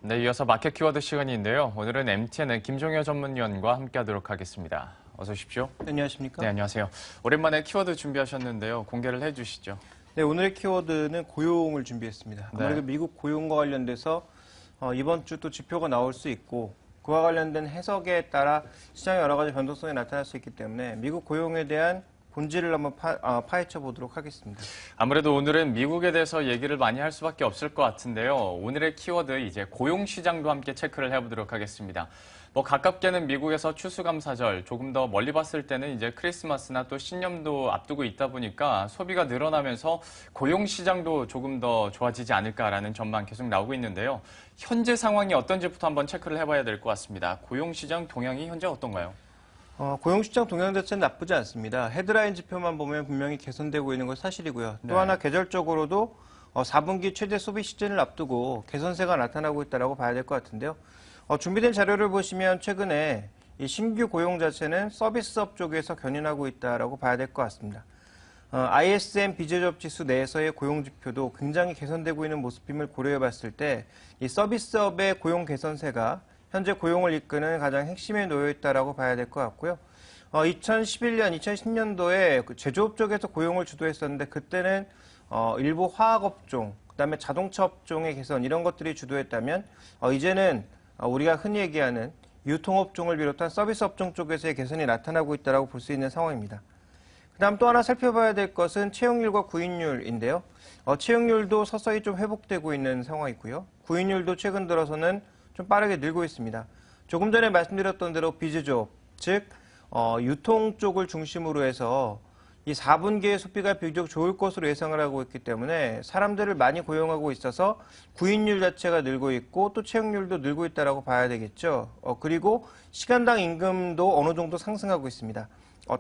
네, 이어서 마켓 키워드 시간인데요. 오늘은 MTN의 김종효 전문위원과 함께하도록 하겠습니다. 어서 오십시오. 안녕하십니까? 네, 안녕하세요. 오랜만에 키워드 준비하셨는데요. 공개를 해주시죠. 네, 오늘의 키워드는 고용을 준비했습니다. 아무래도 미국 고용과 관련돼서 이번 주 또 지표가 나올 수 있고 그와 관련된 해석에 따라 시장의 여러 가지 변동성이 나타날 수 있기 때문에 미국 고용에 대한 본질을 한번 파헤쳐 보도록 하겠습니다. 아무래도 오늘은 미국에 대해서 얘기를 많이 할 수밖에 없을 것 같은데요. 오늘의 키워드 이제 고용 시장도 함께 체크를 해보도록 하겠습니다. 가깝게는 미국에서 추수감사절, 조금 더 멀리 봤을 때는 이제 크리스마스나 또 신년도 앞두고 있다 보니까 소비가 늘어나면서 고용 시장도 조금 더 좋아지지 않을까라는 전망 계속 나오고 있는데요. 현재 상황이 어떤지부터 한번 체크를 해봐야 될 것 같습니다. 고용 시장 동향이 현재 어떤가요? 고용시장 동향 자체는 나쁘지 않습니다. 헤드라인 지표만 보면 분명히 개선되고 있는 건 사실이고요. 또 하나 계절적으로도 4분기 최대 소비 시즌을 앞두고 개선세가 나타나고 있다고 봐야 될 것 같은데요. 준비된 자료를 보시면 최근에 이 신규 고용 자체는 서비스업 쪽에서 견인하고 있다고 봐야 될 것 같습니다. ISM 비제조업 지수 내에서의 고용 지표도 굉장히 개선되고 있는 모습임을 고려해 봤을 때 이 서비스업의 고용 개선세가 현재 고용을 이끄는 가장 핵심에 놓여 있다고 봐야 될 것 같고요. 2011년, 2010년도에 제조업 쪽에서 고용을 주도했었는데 그때는 일부 화학업종, 그다음에 자동차 업종의 개선 이런 것들이 주도했다면 이제는 우리가 흔히 얘기하는 유통업종을 비롯한 서비스 업종 쪽에서의 개선이 나타나고 있다고 볼 수 있는 상황입니다. 그다음 또 하나 살펴봐야 될 것은 채용률과 구인율인데요. 채용률도 서서히 좀 회복되고 있는 상황이고요. 구인율도 최근 들어서는 좀 빠르게 늘고 있습니다. 조금 전에 말씀드렸던 대로 비제조업, 즉 유통 쪽을 중심으로 해서 이 4분기의 소비가 비교적 좋을 것으로 예상을 하고 있기 때문에 사람들을 많이 고용하고 있어서 구인율 자체가 늘고 있고 또 채용률도 늘고 있다고 봐야 되겠죠. 그리고 시간당 임금도 어느 정도 상승하고 있습니다.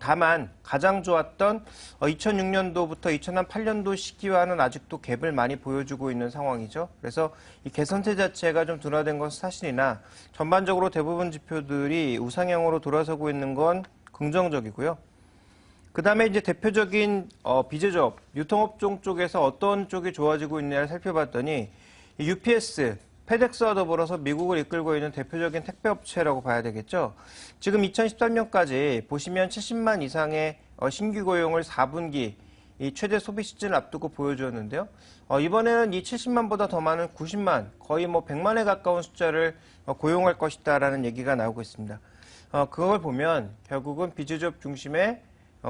다만 가장 좋았던 2006년도부터 2008년도 시기와는 아직도 갭을 많이 보여주고 있는 상황이죠. 그래서 이 개선세 자체가 좀 둔화된 것은 사실이나 전반적으로 대부분 지표들이 우상향으로 돌아서고 있는 건 긍정적이고요. 그 다음에 이제 대표적인 비제조업, 유통업종 쪽에서 어떤 쪽이 좋아지고 있느냐를 살펴봤더니 UPS, 페덱스와 더불어서 미국을 이끌고 있는 대표적인 택배업체라고 봐야 되겠죠. 지금 2013년까지 보시면 70만 이상의 신규 고용을 4분기 이 최대 소비 시즌을 앞두고 보여주었는데요. 이번에는 이 70만보다 더 많은 90만, 거의 100만에 가까운 숫자를 고용할 것이다라는 얘기가 나오고 있습니다. 그걸 보면 결국은 비제조업 중심의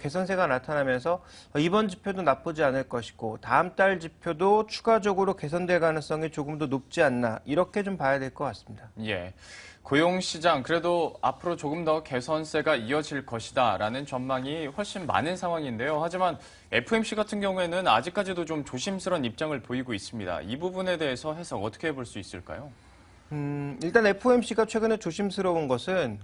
개선세가 나타나면서 이번 지표도 나쁘지 않을 것이고 다음 달 지표도 추가적으로 개선될 가능성이 조금 더 높지 않나 이렇게 좀 봐야 될 것 같습니다. 예, 고용시장 그래도 앞으로 조금 더 개선세가 이어질 것이다라는 전망이 훨씬 많은 상황인데요. 하지만 FOMC 같은 경우에는 아직까지도 좀 조심스러운 입장을 보이고 있습니다. 이 부분에 대해서 해석 어떻게 해볼 수 있을까요? 일단 FOMC가 최근에 조심스러운 것은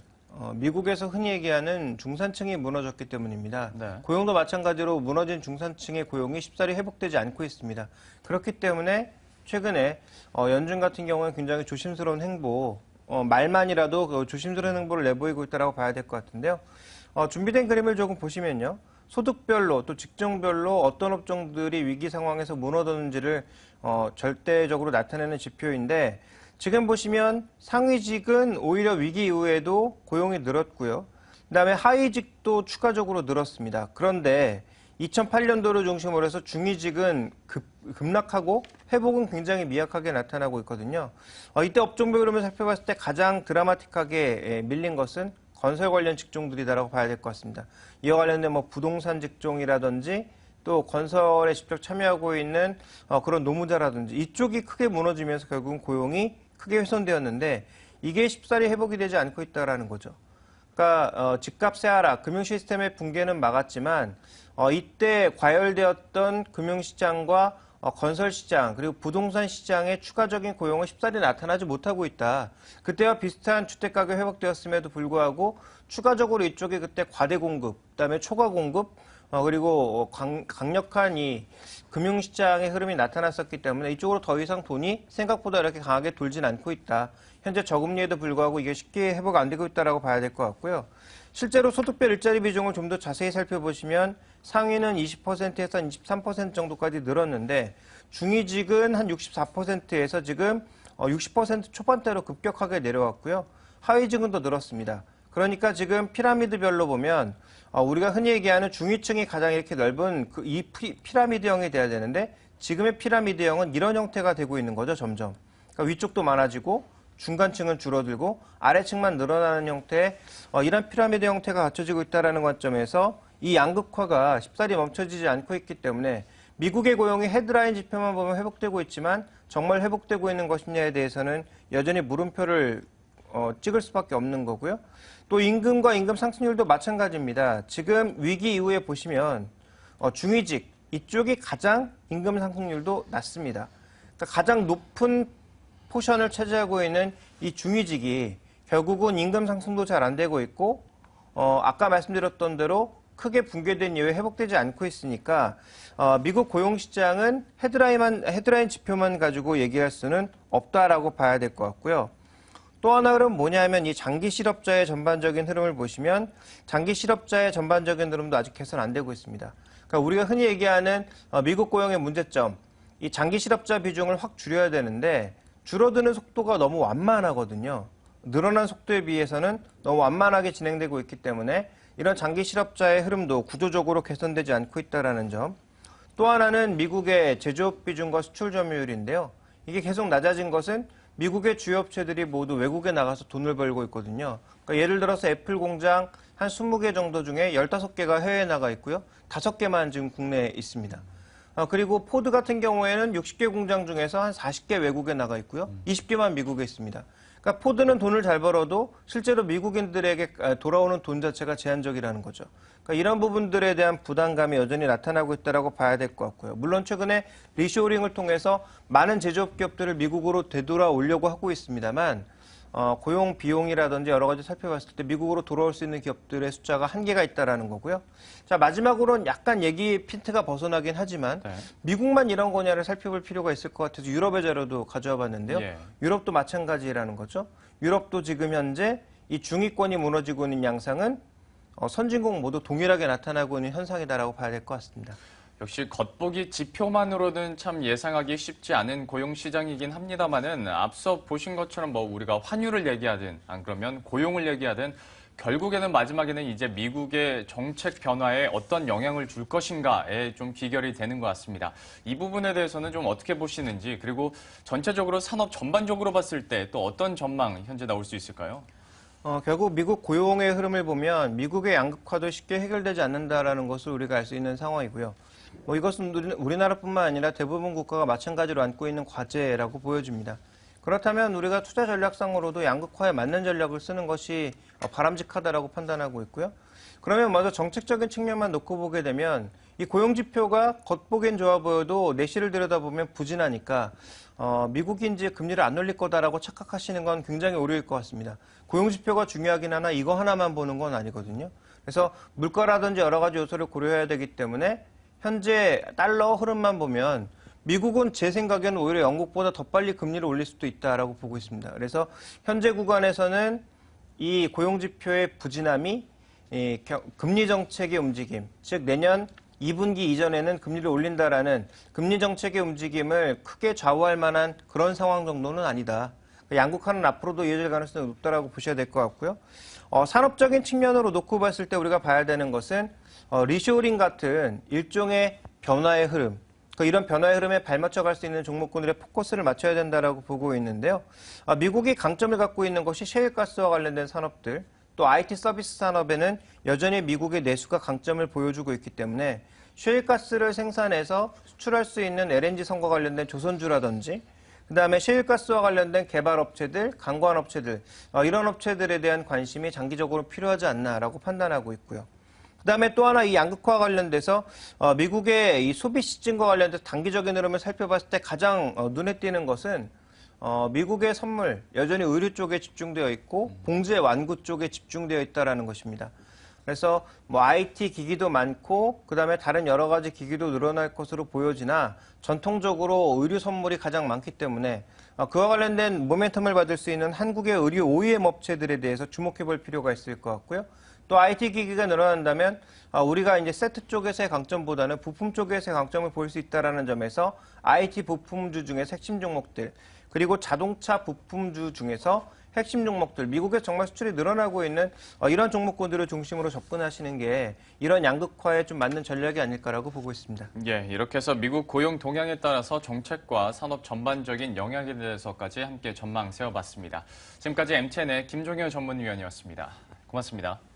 미국에서 흔히 얘기하는 중산층이 무너졌기 때문입니다. 고용도 마찬가지로 무너진 중산층의 고용이 쉽사리 회복되지 않고 있습니다. 그렇기 때문에 최근에 연준 같은 경우는 굉장히 조심스러운 행보, 말만이라도 조심스러운 행보를 내보이고 있다고 봐야 될 것 같은데요. 준비된 그림을 조금 보시면요. 소득별로 또 직종별로 어떤 업종들이 위기 상황에서 무너졌는지를 절대적으로 나타내는 지표인데 지금 보시면 상위직은 오히려 위기 이후에도 고용이 늘었고요. 그다음에 하위직도 추가적으로 늘었습니다. 그런데 2008년도를 중심으로 해서 중위직은 급락하고 회복은 굉장히 미약하게 나타나고 있거든요. 이때 업종별 흐름을 살펴봤을 때 가장 드라마틱하게 밀린 것은 건설 관련 직종들이다라고 봐야 될 것 같습니다. 이와 관련된 부동산 직종이라든지 또 건설에 직접 참여하고 있는 그런 노무자라든지 이쪽이 크게 무너지면서 결국은 고용이 크게 훼손되었는데 이게 쉽사리 회복이 되지 않고 있다는 거죠. 그러니까 집값의 하락, 금융 시스템의 붕괴는 막았지만 이때 과열되었던 금융시장과 건설시장 그리고 부동산 시장의 추가적인 고용은 쉽사리 나타나지 못하고 있다. 그때와 비슷한 주택가격이 회복되었음에도 불구하고 추가적으로 이쪽에 그때 과대 공급, 그다음에 초과 공급 그리고 강력한 이 금융시장의 흐름이 나타났었기 때문에 이쪽으로 더 이상 돈이 생각보다 이렇게 강하게 돌진 않고 있다. 현재 저금리에도 불구하고 이게 쉽게 회복 안 되고 있다고 봐야 될 것 같고요. 실제로 소득별 일자리 비중을 좀 더 자세히 살펴보시면 상위는 20%에서 23% 정도까지 늘었는데 중위직은 한 64%에서 지금 60% 초반대로 급격하게 내려왔고요. 하위 지근도 늘었습니다. 그러니까 지금 피라미드별로 보면 우리가 흔히 얘기하는 중위층이 가장 이렇게 넓은 이 피라미드형이 돼야 되는데 지금의 피라미드형은 이런 형태가 되고 있는 거죠, 점점. 그러니까 위쪽도 많아지고 중간층은 줄어들고 아래층만 늘어나는 형태의 이런 피라미드 형태가 갖춰지고 있다는 관점에서 이 양극화가 쉽사리 멈춰지지 않고 있기 때문에 미국의 고용이 헤드라인 지표만 보면 회복되고 있지만 정말 회복되고 있는 것이냐에 대해서는 여전히 물음표를 찍을 수밖에 없는 거고요. 또 임금과 임금 상승률도 마찬가지입니다. 지금 위기 이후에 보시면 중위직 이쪽이 가장 임금 상승률도 낮습니다. 그러니까 가장 높은 포션을 차지하고 있는 이 중위직이 결국은 임금 상승도 잘 안 되고 있고 아까 말씀드렸던 대로 크게 붕괴된 이후에 회복되지 않고 있으니까 미국 고용시장은 헤드라인 지표만 가지고 얘기할 수는 없다라고 봐야 될 것 같고요. 또 하나 흐름 뭐냐면 이 장기 실업자의 전반적인 흐름을 보시면 장기 실업자의 전반적인 흐름도 아직 개선 안 되고 있습니다. 그러니까 우리가 흔히 얘기하는 미국 고용의 문제점, 이 장기 실업자 비중을 확 줄여야 되는데 줄어드는 속도가 너무 완만하거든요. 늘어난 속도에 비해서는 너무 완만하게 진행되고 있기 때문에 이런 장기 실업자의 흐름도 구조적으로 개선되지 않고 있다는 점. 또 하나는 미국의 제조업 비중과 수출 점유율인데요. 이게 계속 낮아진 것은 미국의 주요 업체들이 모두 외국에 나가서 돈을 벌고 있거든요. 그러니까 예를 들어서 애플 공장 한 20개 정도 중에 15개가 해외에 나가 있고요. 5개만 지금 국내에 있습니다. 그리고 포드 같은 경우에는 60개 공장 중에서 한 40개 외국에 나가 있고요. 20개만 미국에 있습니다. 그러니까 포드는 돈을 잘 벌어도 실제로 미국인들에게 돌아오는 돈 자체가 제한적이라는 거죠. 그러니까 이런 부분들에 대한 부담감이 여전히 나타나고 있다고 봐야 될 것 같고요. 물론 최근에 리쇼링을 통해서 많은 제조업 기업들을 미국으로 되돌아오려고 하고 있습니다만 고용 비용이라든지 여러 가지 살펴봤을 때 미국으로 돌아올 수 있는 기업들의 숫자가 한계가 있다는 거고요. 자, 마지막으로는 약간 얘기 핀트가 벗어나긴 하지만 네. 미국만 이런 거냐를 살펴볼 필요가 있을 것 같아서 유럽의 자료도 가져와 봤는데요. 예. 유럽도 마찬가지라는 거죠. 유럽도 지금 현재 이 중위권이 무너지고 있는 양상은 선진국 모두 동일하게 나타나고 있는 현상이다라고 봐야 될 것 같습니다. 역시 겉보기 지표만으로는 참 예상하기 쉽지 않은 고용시장이긴 합니다만은 앞서 보신 것처럼 우리가 환율을 얘기하든 안 그러면 고용을 얘기하든 결국에는 마지막에는 이제 미국의 정책 변화에 어떤 영향을 줄 것인가에 좀 귀결이 되는 것 같습니다. 이 부분에 대해서는 좀 어떻게 보시는지 그리고 전체적으로 산업 전반적으로 봤을 때 또 어떤 전망 현재 나올 수 있을까요? 결국 미국 고용의 흐름을 보면 미국의 양극화도 쉽게 해결되지 않는다라는 것을 우리가 알 수 있는 상황이고요. 이것은 우리나라뿐만 아니라 대부분 국가가 마찬가지로 안고 있는 과제라고 보여집니다. 그렇다면 우리가 투자 전략상으로도 양극화에 맞는 전략을 쓰는 것이 바람직하다라고 판단하고 있고요. 그러면 먼저 정책적인 측면만 놓고 보게 되면 이 고용 지표가 겉보기엔 좋아 보여도 내실을 들여다보면 부진하니까 미국이 이제 금리를 안 올릴 거다라고 착각하시는 건 굉장히 오류일 것 같습니다. 고용 지표가 중요하긴 하나 이거 하나만 보는 건 아니거든요. 그래서 물가라든지 여러 가지 요소를 고려해야 되기 때문에 현재 달러 흐름만 보면 미국은 제 생각에는 오히려 영국보다 더 빨리 금리를 올릴 수도 있다라고 보고 있습니다. 그래서 현재 구간에서는 이 고용 지표의 부진함이 금리 정책의 움직임, 즉 내년 2분기 이전에는 금리를 올린다라는 금리 정책의 움직임을 크게 좌우할 만한 그런 상황 정도는 아니다. 양극화는 앞으로도 이어질 가능성이 높다라고 보셔야 될 것 같고요. 산업적인 측면으로 놓고 봤을 때 우리가 봐야 되는 것은 리쇼링 같은 일종의 변화의 흐름, 이런 변화의 흐름에 발맞춰 갈 수 있는 종목군들의 포커스를 맞춰야 된다라고 보고 있는데요. 미국이 강점을 갖고 있는 것이 셰일가스와 관련된 산업들, 또 IT 서비스 산업에는 여전히 미국의 내수가 강점을 보여주고 있기 때문에 셰일가스를 생산해서 수출할 수 있는 LNG 선과 관련된 조선주라든지 그다음에 셰일가스와 관련된 개발업체들, 강관업체들 이런 업체들에 대한 관심이 장기적으로 필요하지 않나라고 판단하고 있고요. 그다음에 또 하나 이 양극화 관련돼서 미국의 이 소비 시즌과 관련돼서 단기적인 흐름을 살펴봤을 때 가장 눈에 띄는 것은 미국의 선물 여전히 의류 쪽에 집중되어 있고 봉제 완구 쪽에 집중되어 있다라는 것입니다. 그래서 IT 기기도 많고 그다음에 다른 여러 가지 기기도 늘어날 것으로 보여지나 전통적으로 의류 선물이 가장 많기 때문에 그와 관련된 모멘텀을 받을 수 있는 한국의 의류 OEM 업체들에 대해서 주목해 볼 필요가 있을 것 같고요. 또 IT 기기가 늘어난다면 우리가 이제 세트 쪽에서의 강점보다는 부품 쪽에서의 강점을 볼 수 있다라는 점에서 IT 부품주 중에 핵심 종목들 그리고 자동차 부품주 중에서 핵심 종목들, 미국에 정말 수출이 늘어나고 있는 이런 종목군들을 중심으로 접근하시는 게 이런 양극화에 좀 맞는 전략이 아닐까라고 보고 있습니다. 예, 이렇게 해서 미국 고용 동향에 따라서 정책과 산업 전반적인 영향에 대해서까지 함께 전망 세워봤습니다. 지금까지 MTN의 김종효 전문위원이었습니다. 고맙습니다.